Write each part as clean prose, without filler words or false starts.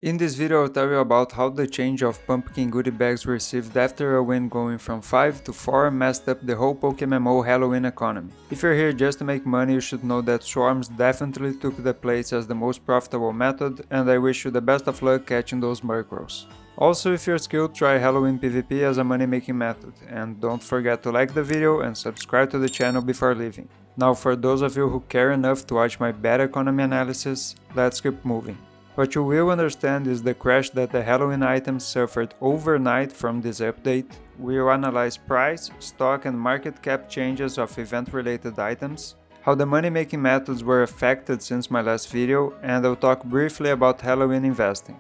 In this video I'll tell you about how the change of Pumpkin Goodie Bags received after a win going from 5 to 4 messed up the whole PokeMMO Halloween economy. If you're here just to make money, you should know that swarms definitely took the place as the most profitable method, and I wish you the best of luck catching those Murkrows. Also, if you're skilled, try Halloween PvP as a money making method, and don't forget to like the video and subscribe to the channel before leaving. Now, for those of you who care enough to watch my bad economy analysis, let's keep moving. What you will understand is the crash that the Halloween items suffered overnight from this update. We will analyze price, stock and market cap changes of event-related items, how the money-making methods were affected since my last video, and I'll talk briefly about Halloween investing.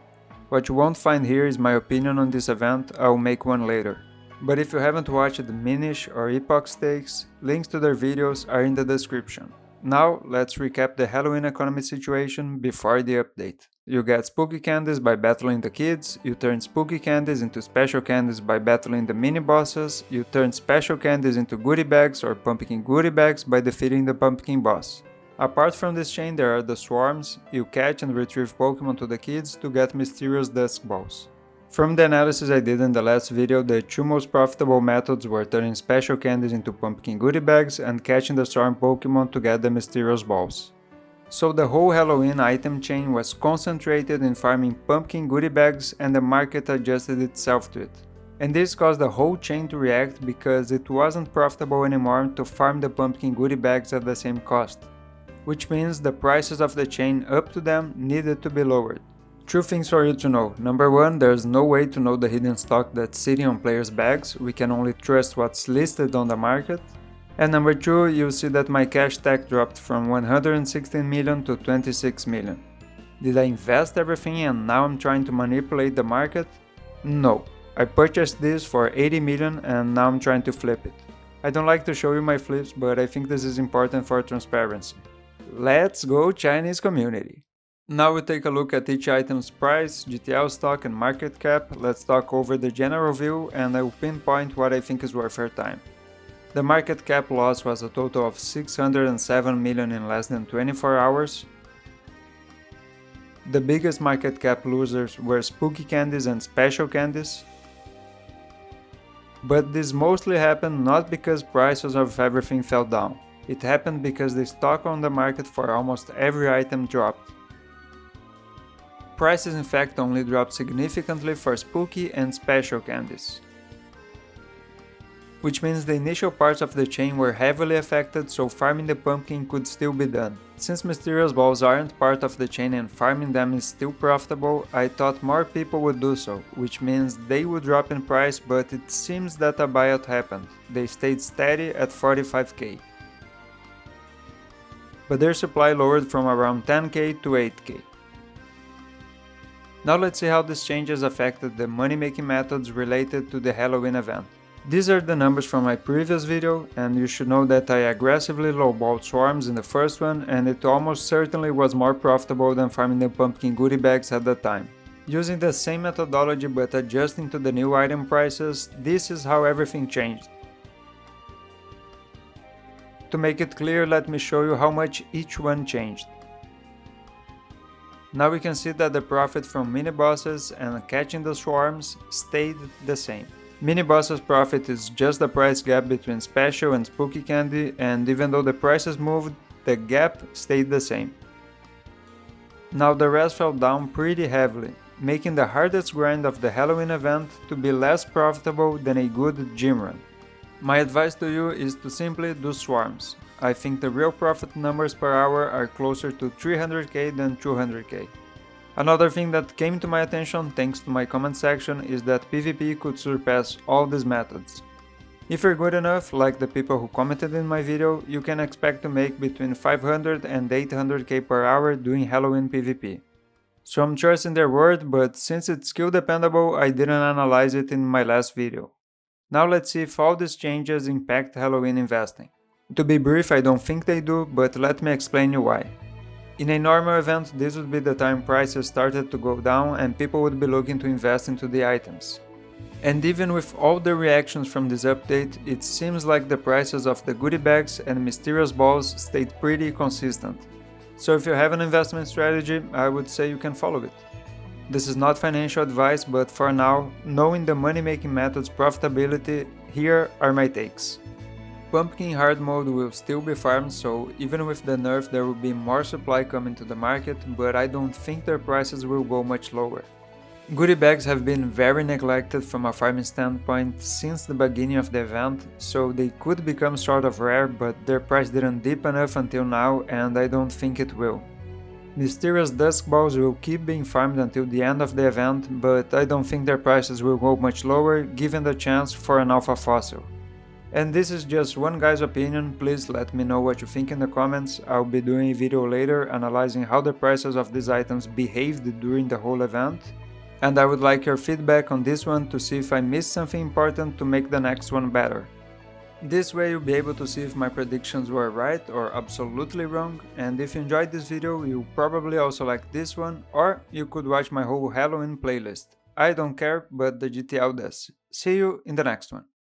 What you won't find here is my opinion on this event, I'll make one later. But if you haven't watched Minish or Epoch Stakes, links to their videos are in the description. Now, let's recap the Halloween economy situation before the update. You get spooky candies by battling the kids, you turn spooky candies into special candies by battling the mini-bosses, you turn special candies into goodie bags or pumpkin goodie bags by defeating the pumpkin boss. Apart from this chain there are the swarms, you catch and retrieve Pokemon to the kids to get mysterious dusk balls. From the analysis I did in the last video, the two most profitable methods were turning special candies into pumpkin goodie bags and catching the swarm Pokemon to get the mysterious balls. So the whole Halloween item chain was concentrated in farming pumpkin goodie bags and the market adjusted itself to it. And this caused the whole chain to react because it wasn't profitable anymore to farm the pumpkin goodie bags at the same cost. Which means the prices of the chain up to them needed to be lowered. Two things for you to know. Number one, there's no way to know the hidden stock that's sitting on players' bags, we can only trust what's listed on the market. And number two, you'll see that my cash stack dropped from 116 million to 26 million. Did I invest everything and now I'm trying to manipulate the market? No. I purchased this for 80 million and now I'm trying to flip it. I don't like to show you my flips, but I think this is important for transparency. Let's go Chinese community! Now we take a look at each item's price, GTL stock and market cap. Let's talk over the general view and I will pinpoint what I think is worth your time. The market cap loss was a total of 607 million in less than 24 hours. The biggest market cap losers were spooky candies and special candies. But this mostly happened not because prices of everything fell down. It happened because the stock on the market for almost every item dropped. Prices in fact only dropped significantly for spooky and special candies. Which means the initial parts of the chain were heavily affected, so farming the pumpkin could still be done. Since mysterious balls aren't part of the chain and farming them is still profitable, I thought more people would do so, which means they would drop in price, but it seems that a buyout happened. They stayed steady at 45k. But their supply lowered from around 10k to 8k. Now let's see how these changes affected the money-making methods related to the Halloween event. These are the numbers from my previous video, and you should know that I aggressively lowballed swarms in the first one and it almost certainly was more profitable than farming the pumpkin goodie bags at the time. Using the same methodology but adjusting to the new item prices, this is how everything changed. To make it clear, let me show you how much each one changed. Now we can see that the profit from mini-bosses and catching the swarms stayed the same. Mini-bosses profit is just the price gap between special and spooky candy, and even though the prices moved, the gap stayed the same. Now the rest fell down pretty heavily, making the hardest grind of the Halloween event to be less profitable than a good gym run. My advice to you is to simply do swarms. I think the real profit numbers per hour are closer to 300k than 200k. Another thing that came to my attention thanks to my comment section is that PvP could surpass all these methods. If you're good enough, like the people who commented in my video, you can expect to make between 500 and 800k per hour doing Halloween PvP. So I'm trusting their word, but since it's skill dependable, I didn't analyze it in my last video. Now let's see if all these changes impact Halloween investing. To be brief, I don't think they do, but let me explain you why. In a normal event, this would be the time prices started to go down and people would be looking to invest into the items. And even with all the reactions from this update, it seems like the prices of the goodie bags and mysterious balls stayed pretty consistent. So if you have an investment strategy, I would say you can follow it. This is not financial advice, but for now, knowing the money-making method's profitability, here are my takes. Pumpkin hard mode will still be farmed, so even with the nerf there will be more supply coming to the market, but I don't think their prices will go much lower. Goodie bags have been very neglected from a farming standpoint since the beginning of the event, so they could become sort of rare, but their price didn't dip enough until now and I don't think it will. Mysterious dusk balls will keep being farmed until the end of the event, but I don't think their prices will go much lower given the chance for an alpha fossil. And this is just one guy's opinion, please let me know what you think in the comments. I'll be doing a video later analyzing how the prices of these items behaved during the whole event. And I would like your feedback on this one to see if I missed something important to make the next one better. This way you'll be able to see if my predictions were right or absolutely wrong, and if you enjoyed this video you'll probably also like this one, or you could watch my whole Halloween playlist. I don't care, but the GTL does. See you in the next one.